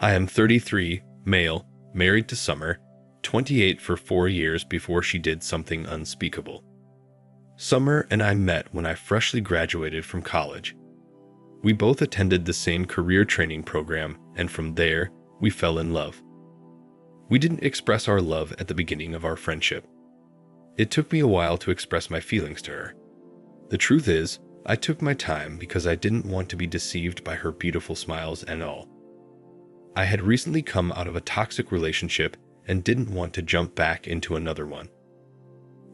I am 33, male, married to Summer, 28 for 4 years before she did something unspeakable. Summer and I met when I freshly graduated from college. We both attended the same career training program, and from there, we fell in love. We didn't express our love at the beginning of our friendship. It took me a while to express my feelings to her. The truth is, I took my time because I didn't want to be deceived by her beautiful smiles and all. I had recently come out of a toxic relationship and didn't want to jump back into another one.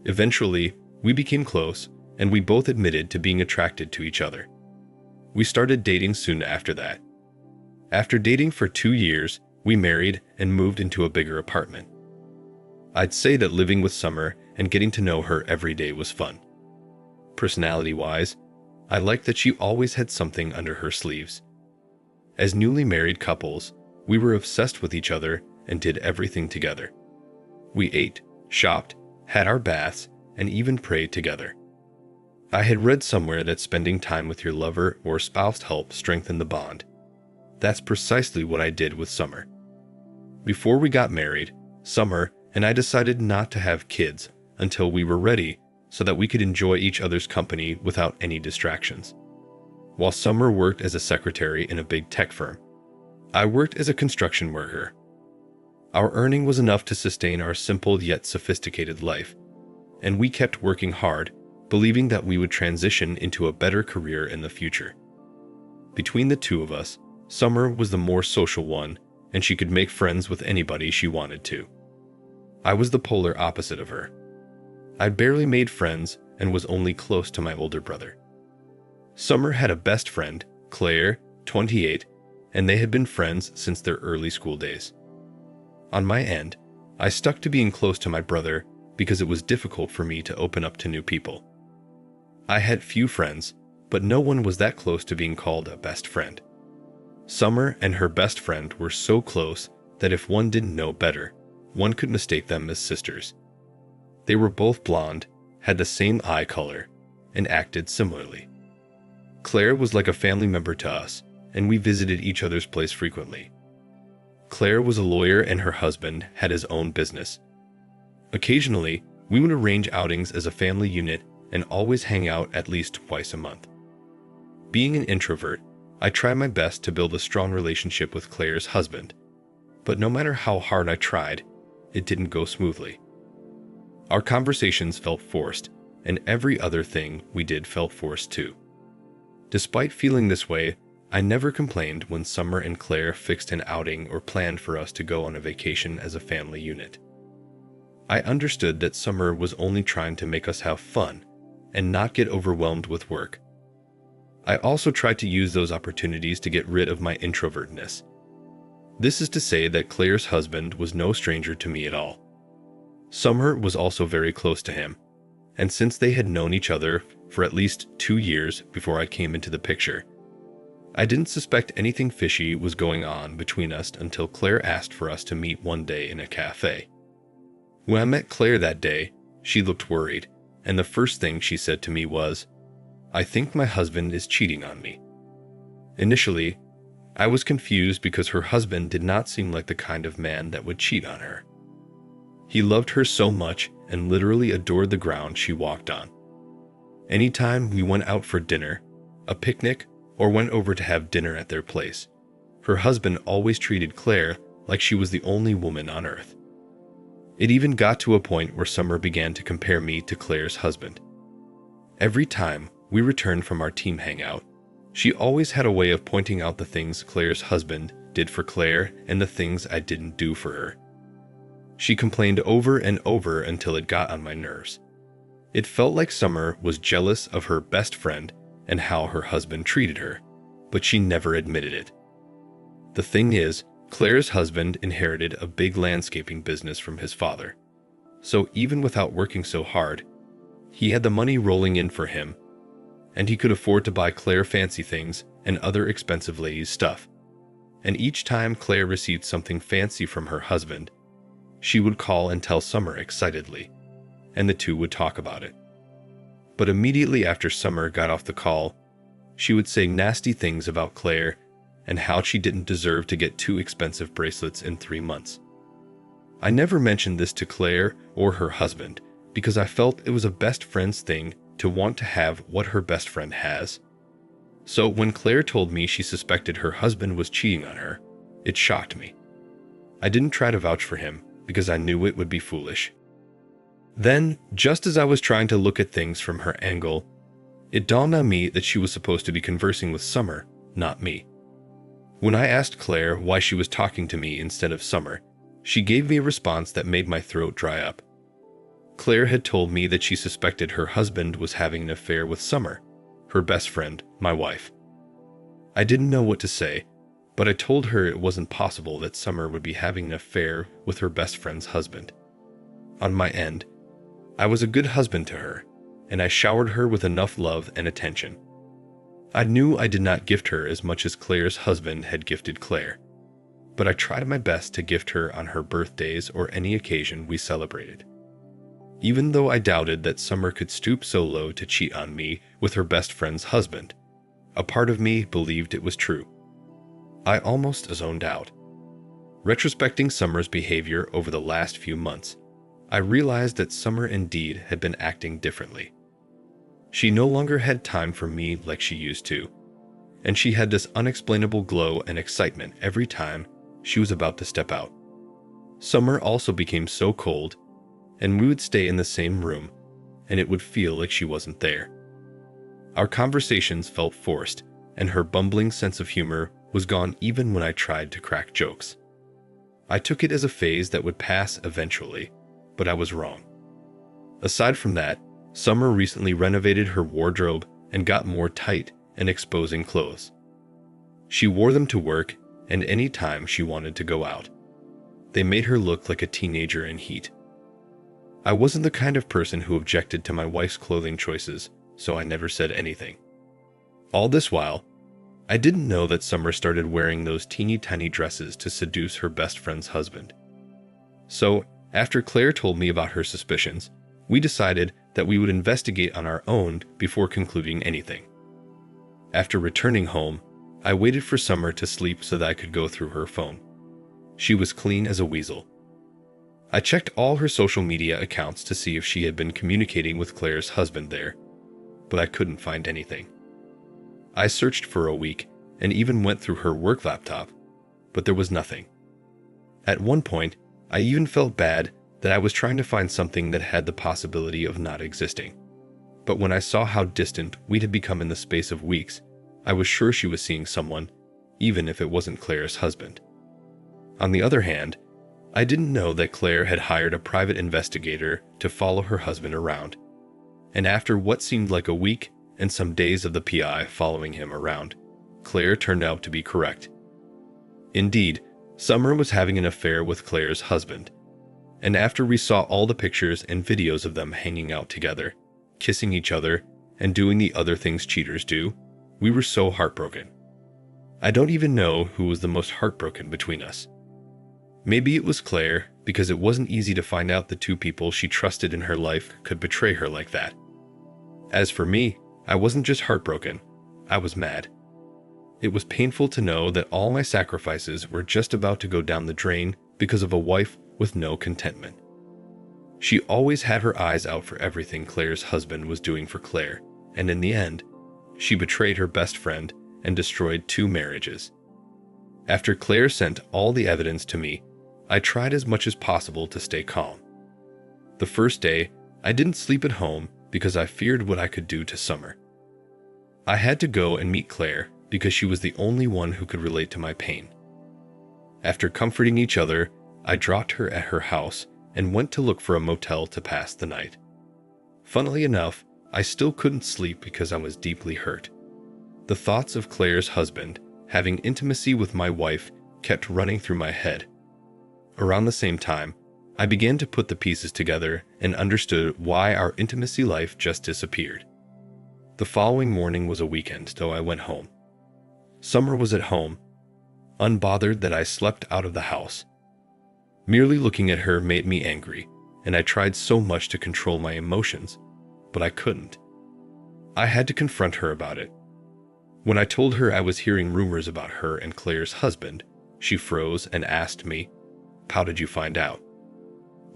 Eventually, we became close, and we both admitted to being attracted to each other. We started dating soon after that. After dating for 2 years, we married and moved into a bigger apartment. I'd say that living with Summer and getting to know her every day was fun. Personality-wise, I liked that she always had something under her sleeves. As newly married couples, we were obsessed with each other and did everything together. We ate, shopped, had our baths, and even prayed together. I had read somewhere that spending time with your lover or spouse helps strengthen the bond. That's precisely what I did with Summer. Before we got married, Summer and I decided not to have kids until we were ready so that we could enjoy each other's company without any distractions. While Summer worked as a secretary in a big tech firm, I worked as a construction worker. Our earning was enough to sustain our simple yet sophisticated life, and we kept working hard, believing that we would transition into a better career in the future. Between the two of us, Summer was the more social one, and she could make friends with anybody she wanted to. I was the polar opposite of her. I barely made friends and was only close to my older brother. Summer had a best friend, Claire, 28, and they had been friends since their early school days. On my end, I stuck to being close to my brother because it was difficult for me to open up to new people. I had few friends, but no one was that close to being called a best friend. Summer and her best friend were so close that if one didn't know better, one could mistake them as sisters. They were both blonde, had the same eye color, and acted similarly. Claire was like a family member to us, and we visited each other's place frequently. Claire was a lawyer and her husband had his own business. Occasionally, we would arrange outings as a family unit and always hang out at least twice a month. Being an introvert, I tried my best to build a strong relationship with Claire's husband, but no matter how hard I tried, it didn't go smoothly. Our conversations felt forced, and every other thing we did felt forced too. Despite feeling this way, I never complained when Summer and Claire fixed an outing or planned for us to go on a vacation as a family unit. I understood that Summer was only trying to make us have fun and not get overwhelmed with work. I also tried to use those opportunities to get rid of my introvertness. This is to say that Claire's husband was no stranger to me at all. Summer was also very close to him, and since they had known each other for at least 2 years before I came into the picture, I didn't suspect anything fishy was going on between us until Claire asked for us to meet one day in a cafe. When I met Claire that day, she looked worried, and the first thing she said to me was, "I think my husband is cheating on me." Initially, I was confused because her husband did not seem like the kind of man that would cheat on her. He loved her so much and literally adored the ground she walked on. Anytime we went out for dinner, a picnic, or went over to have dinner at their place, her husband always treated Claire like she was the only woman on earth. It even got to a point where Summer began to compare me to Claire's husband. Every time we returned from our team hangout, she always had a way of pointing out the things Claire's husband did for Claire and the things I didn't do for her. She complained over and over until it got on my nerves. It felt like Summer was jealous of her best friend and how her husband treated her, but she never admitted it. The thing is, Claire's husband inherited a big landscaping business from his father. So even without working so hard, he had the money rolling in for him, and he could afford to buy Claire fancy things and other expensive ladies' stuff. And each time Claire received something fancy from her husband, she would call and tell Summer excitedly, and the two would talk about it. But immediately after Summer got off the call, she would say nasty things about Claire and how she didn't deserve to get 2 expensive bracelets in 3 months. I never mentioned this to Claire or her husband because I felt it was a best friend's thing to want to have what her best friend has. So when Claire told me she suspected her husband was cheating on her, it shocked me. I didn't try to vouch for him because I knew it would be foolish. Then, just as I was trying to look at things from her angle, it dawned on me that she was supposed to be conversing with Summer, not me. When I asked Claire why she was talking to me instead of Summer, she gave me a response that made my throat dry up. Claire had told me that she suspected her husband was having an affair with Summer, her best friend, my wife. I didn't know what to say, but I told her it wasn't possible that Summer would be having an affair with her best friend's husband. On my end, I was a good husband to her, and I showered her with enough love and attention. I knew I did not gift her as much as Claire's husband had gifted Claire, but I tried my best to gift her on her birthdays or any occasion we celebrated. Even though I doubted that Summer could stoop so low to cheat on me with her best friend's husband, a part of me believed it was true. I almost zoned out. Retrospecting Summer's behavior over the last few months, I realized that Summer indeed had been acting differently. She no longer had time for me like she used to, and she had this unexplainable glow and excitement every time she was about to step out. Summer also became so cold, and we would stay in the same room, and it would feel like she wasn't there. Our conversations felt forced, and her bumbling sense of humor was gone even when I tried to crack jokes. I took it as a phase that would pass eventually, but I was wrong. Aside from that, Summer recently renovated her wardrobe and got more tight and exposing clothes. She wore them to work and any time she wanted to go out. They made her look like a teenager in heat. I wasn't the kind of person who objected to my wife's clothing choices, so I never said anything. All this while, I didn't know that Summer started wearing those teeny tiny dresses to seduce her best friend's husband. So, after Claire told me about her suspicions, we decided that we would investigate on our own before concluding anything. After returning home, I waited for Summer to sleep so that I could go through her phone. She was clean as a weasel. I checked all her social media accounts to see if she had been communicating with Claire's husband there, but I couldn't find anything. I searched for a week and even went through her work laptop, but there was nothing. At one point, I even felt bad that I was trying to find something that had the possibility of not existing. But when I saw how distant we had become in the space of weeks, I was sure she was seeing someone, even if it wasn't Claire's husband. On the other hand, I didn't know that Claire had hired a private investigator to follow her husband around. And after what seemed like a week and some days of the PI following him around, Claire turned out to be correct. Indeed, Summer was having an affair with Claire's husband. And after we saw all the pictures and videos of them hanging out together, kissing each other, and doing the other things cheaters do, we were so heartbroken. I don't even know who was the most heartbroken between us. Maybe it was Claire, because it wasn't easy to find out the two people she trusted in her life could betray her like that. As for me, I wasn't just heartbroken, I was mad. It was painful to know that all my sacrifices were just about to go down the drain because of a wife with no contentment. She always had her eyes out for everything Claire's husband was doing for Claire, and in the end, she betrayed her best friend and destroyed 2 marriages. After Claire sent all the evidence to me, I tried as much as possible to stay calm. The first day, I didn't sleep at home because I feared what I could do to Summer. I had to go and meet Claire because she was the only one who could relate to my pain. After comforting each other, I dropped her at her house and went to look for a motel to pass the night. Funnily enough, I still couldn't sleep because I was deeply hurt. The thoughts of Claire's husband having intimacy with my wife kept running through my head. Around the same time, I began to put the pieces together and understood why our intimacy life just disappeared. The following morning was a weekend, so I went home. Summer was at home, unbothered that I slept out of the house. Merely looking at her made me angry, and I tried so much to control my emotions, but I couldn't. I had to confront her about it. When I told her I was hearing rumors about her and Claire's husband, she froze and asked me, "How did you find out?"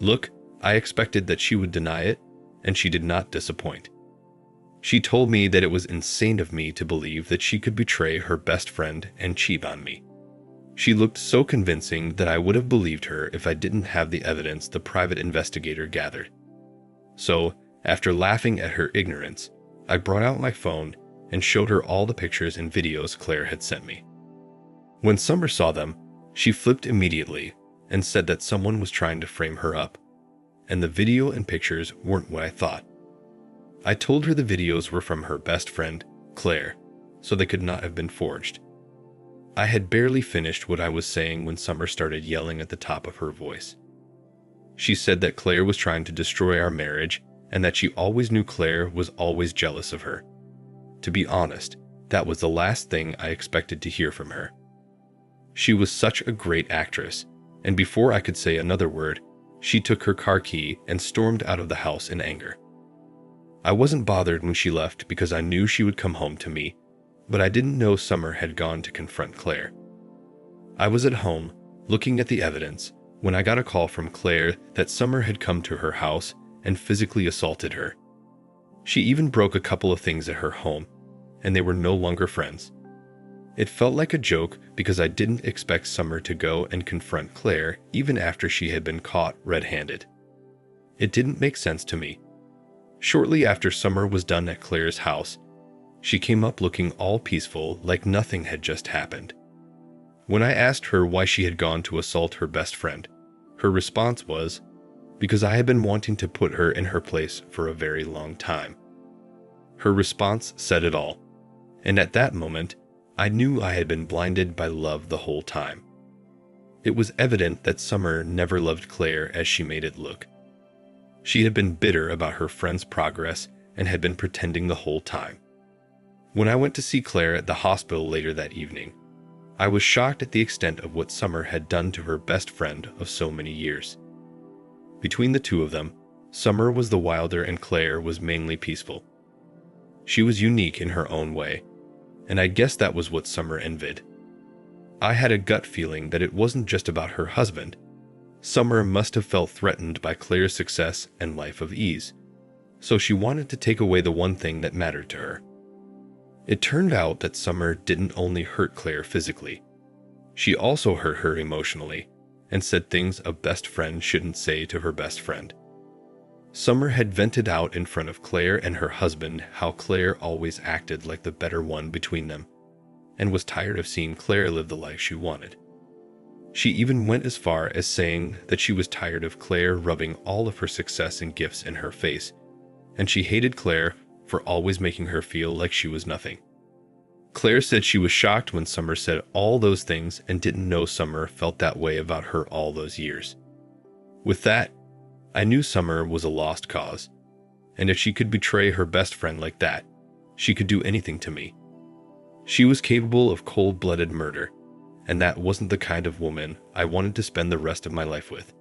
Look, I expected that she would deny it, and she did not disappoint. She told me that it was insane of me to believe that she could betray her best friend and cheat on me. She looked so convincing that I would have believed her if I didn't have the evidence the private investigator gathered. So, after laughing at her ignorance, I brought out my phone and showed her all the pictures and videos Claire had sent me. When Summer saw them, she flipped immediately and said that someone was trying to frame her up, and the video and pictures weren't what I thought. I told her the videos were from her best friend, Claire, so they could not have been forged. I had barely finished what I was saying when Summer started yelling at the top of her voice. She said that Claire was trying to destroy our marriage and that she always knew Claire was always jealous of her. To be honest, that was the last thing I expected to hear from her. She was such a great actress, and before I could say another word, she took her car key and stormed out of the house in anger. I wasn't bothered when she left because I knew she would come home to me, but I didn't know Summer had gone to confront Claire. I was at home, looking at the evidence, when I got a call from Claire that Summer had come to her house and physically assaulted her. She even broke a couple of things at her home, and they were no longer friends. It felt like a joke because I didn't expect Summer to go and confront Claire even after she had been caught red-handed. It didn't make sense to me. Shortly after Summer was done at Claire's house, she came up looking all peaceful, like nothing had just happened. When I asked her why she had gone to assault her best friend, her response was, "Because I had been wanting to put her in her place for a very long time." Her response said it all, and at that moment, I knew I had been blinded by love the whole time. It was evident that Summer never loved Claire as she made it look. She had been bitter about her friend's progress and had been pretending the whole time. When I went to see Claire at the hospital later that evening, I was shocked at the extent of what Summer had done to her best friend of so many years. Between the two of them, Summer was the wilder and Claire was mainly peaceful. She was unique in her own way, and I guess that was what Summer envied. I had a gut feeling that it wasn't just about her husband. Summer must have felt threatened by Claire's success and life of ease, so she wanted to take away the one thing that mattered to her. It turned out that Summer didn't only hurt Claire physically. She also hurt her emotionally and said things a best friend shouldn't say to her best friend. Summer had vented out in front of Claire and her husband how Claire always acted like the better one between them, and was tired of seeing Claire live the life she wanted. She even went as far as saying that she was tired of Claire rubbing all of her success and gifts in her face, and she hated Claire for always making her feel like she was nothing. Claire said she was shocked when Summer said all those things and didn't know Summer felt that way about her all those years. With that, I knew Summer was a lost cause, and if she could betray her best friend like that, she could do anything to me. She was capable of cold-blooded murder, and that wasn't the kind of woman I wanted to spend the rest of my life with.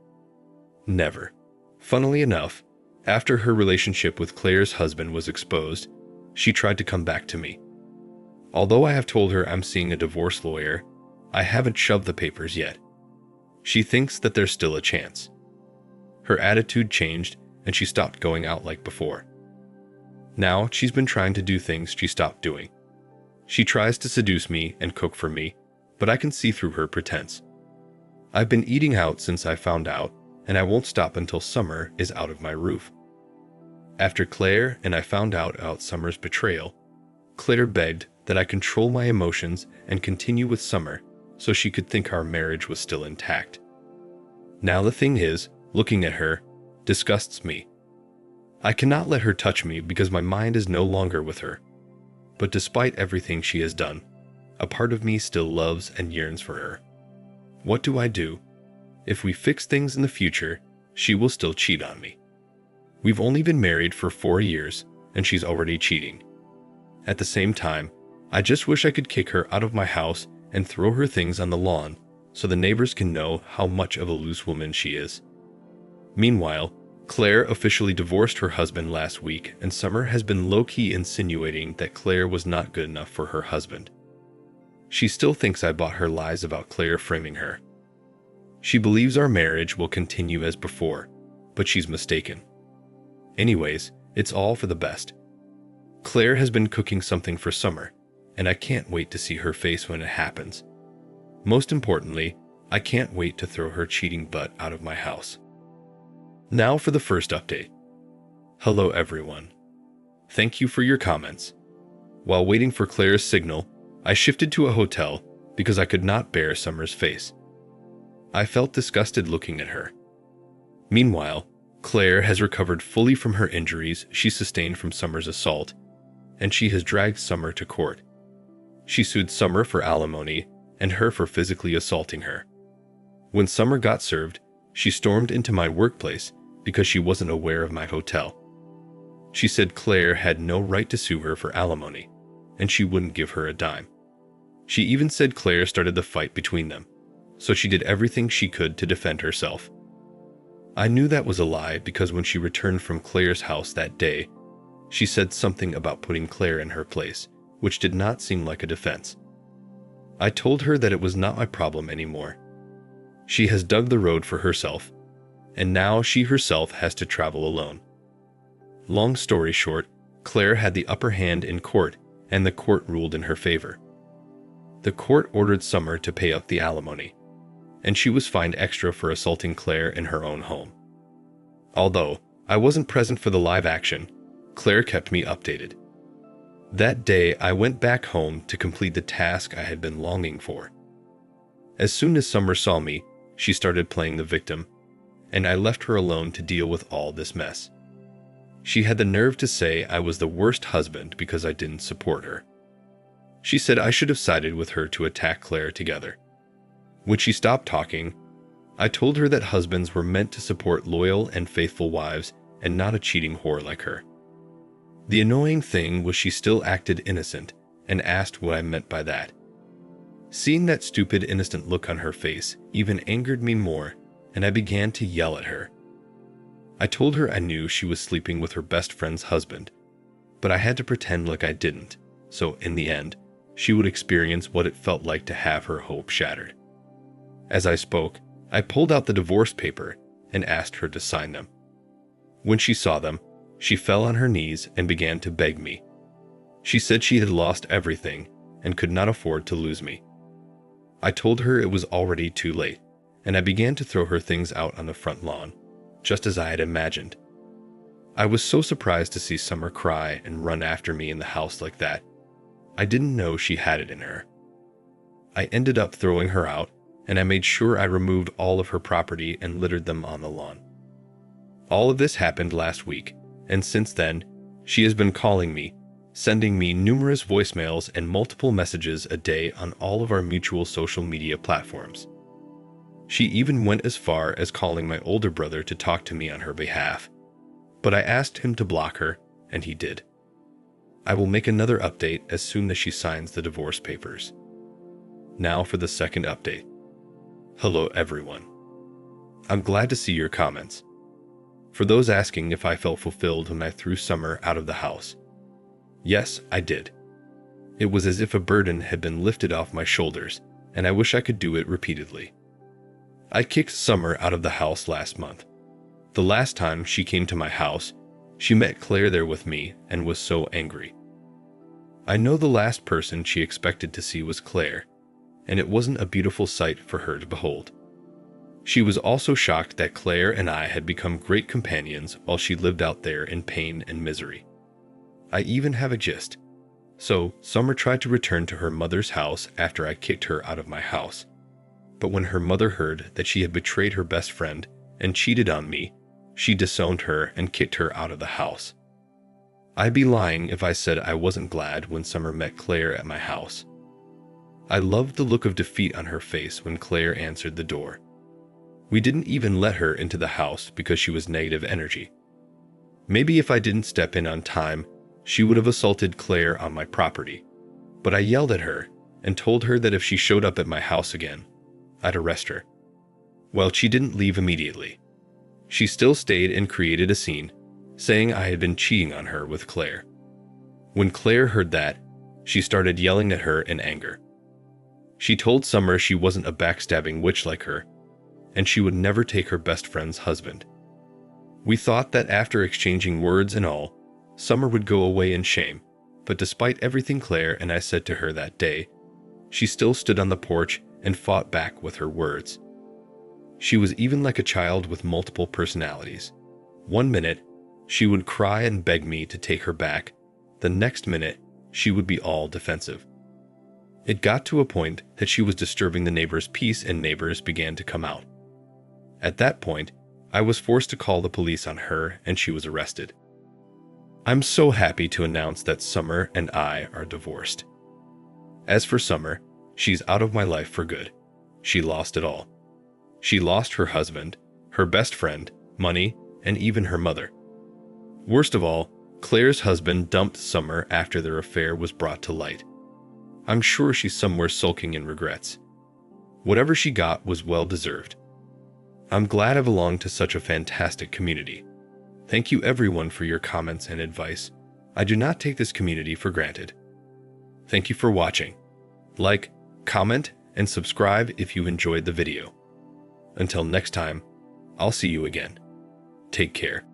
Never. Funnily enough, after her relationship with Claire's husband was exposed, she tried to come back to me. Although I have told her I'm seeing a divorce lawyer, I haven't shoved the papers yet. She thinks that there's still a chance. Her attitude changed, and she stopped going out like before. Now she's been trying to do things she stopped doing. She tries to seduce me and cook for me, but I can see through her pretense. I've been eating out since I found out, and I won't stop until Summer is out of my roof. After Claire and I found out about Summer's betrayal, Claire begged that I control my emotions and continue with Summer so she could think our marriage was still intact. Now the thing is, looking at her disgusts me. I cannot let her touch me because my mind is no longer with her. But despite everything she has done, a part of me still loves and yearns for her. What do I do? If we fix things in the future, she will still cheat on me. We've only been married for 4 years, and she's already cheating. At the same time, I just wish I could kick her out of my house and throw her things on the lawn so the neighbors can know how much of a loose woman she is. Meanwhile, Claire officially divorced her husband last week, and Summer has been low-key insinuating that Claire was not good enough for her husband. She still thinks I bought her lies about Claire framing her. She believes our marriage will continue as before, but she's mistaken. Anyways, it's all for the best. Claire has been cooking something for Summer, and I can't wait to see her face when it happens. Most importantly, I can't wait to throw her cheating butt out of my house. Now for the first update. Hello everyone. Thank you for your comments. While waiting for Claire's signal, I shifted to a hotel because I could not bear Summer's face. I felt disgusted looking at her. Meanwhile, Claire has recovered fully from her injuries she sustained from Summer's assault, and she has dragged Summer to court. She sued Summer for alimony and her for physically assaulting her. When Summer got served, she stormed into my workplace because she wasn't aware of my hotel. She said Claire had no right to sue her for alimony, and she wouldn't give her a dime. She even said Claire started the fight between them, so she did everything she could to defend herself. I knew that was a lie because when she returned from Claire's house that day, she said something about putting Claire in her place, which did not seem like a defense. I told her that it was not my problem anymore. She has dug the road for herself, and now she herself has to travel alone. Long story short, Claire had the upper hand in court, and the court ruled in her favor. The court ordered Summer to pay up the alimony, and she was fined extra for assaulting Claire in her own home. Although I wasn't present for the live action, Claire kept me updated. That day, I went back home to complete the task I had been longing for. As soon as Summer saw me, she started playing the victim, and I left her alone to deal with all this mess. She had the nerve to say I was the worst husband because I didn't support her. She said I should have sided with her to attack Claire together. When she stopped talking, I told her that husbands were meant to support loyal and faithful wives and not a cheating whore like her. The annoying thing was she still acted innocent and asked what I meant by that. Seeing that stupid innocent look on her face even angered me more, and I began to yell at her. I told her I knew she was sleeping with her best friend's husband, but I had to pretend like I didn't, so in the end, she would experience what it felt like to have her hope shattered. As I spoke, I pulled out the divorce paper and asked her to sign them. When she saw them, she fell on her knees and began to beg me. She said she had lost everything and could not afford to lose me. I told her it was already too late, and I began to throw her things out on the front lawn, just as I had imagined. I was so surprised to see Summer cry and run after me in the house like that. I didn't know she had it in her. I ended up throwing her out, and I made sure I removed all of her property and littered them on the lawn. All of this happened last week, and since then, she has been calling me, sending me numerous voicemails and multiple messages a day on all of our mutual social media platforms. She even went as far as calling my older brother to talk to me on her behalf, but I asked him to block her, and he did. I will make another update as soon as she signs the divorce papers. Now for the second update. Hello everyone. I'm glad to see your comments. For those asking if I felt fulfilled when I threw Summer out of the house, yes, I did. It was as if a burden had been lifted off my shoulders, and I wish I could do it repeatedly. I kicked Summer out of the house last month. The last time she came to my house, she met Claire there with me and was so angry. I know the last person she expected to see was Claire, and it wasn't a beautiful sight for her to behold. She was also shocked that Claire and I had become great companions while she lived out there in pain and misery. I even have a gist. So, Summer tried to return to her mother's house after I kicked her out of my house. But when her mother heard that she had betrayed her best friend and cheated on me, she disowned her and kicked her out of the house. I'd be lying if I said I wasn't glad when Summer met Claire at my house. I loved the look of defeat on her face when Claire answered the door. We didn't even let her into the house because she was negative energy. Maybe if I didn't step in on time, she would have assaulted Claire on my property. But I yelled at her and told her that if she showed up at my house again, I'd arrest her. Well, she didn't leave immediately. She still stayed and created a scene, saying I had been cheating on her with Claire. When Claire heard that, she started yelling at her in anger. She told Summer she wasn't a backstabbing witch like her, and she would never take her best friend's husband. We thought that after exchanging words and all, Summer would go away in shame, but despite everything Claire and I said to her that day, she still stood on the porch and fought back with her words. She was even like a child with multiple personalities. One minute, she would cry and beg me to take her back. The next minute, she would be all defensive. It got to a point that she was disturbing the neighbors' peace and neighbors began to come out. At that point, I was forced to call the police on her and she was arrested. I'm so happy to announce that Summer and I are divorced. As for Summer, she's out of my life for good. She lost it all. She lost her husband, her best friend, money, and even her mother. Worst of all, Claire's husband dumped Summer after their affair was brought to light. I'm sure she's somewhere sulking in regrets. Whatever she got was well deserved. I'm glad I belong to such a fantastic community. Thank you everyone for your comments and advice. I do not take this community for granted. Thank you for watching. Like, comment, and subscribe if you enjoyed the video. Until next time, I'll see you again. Take care.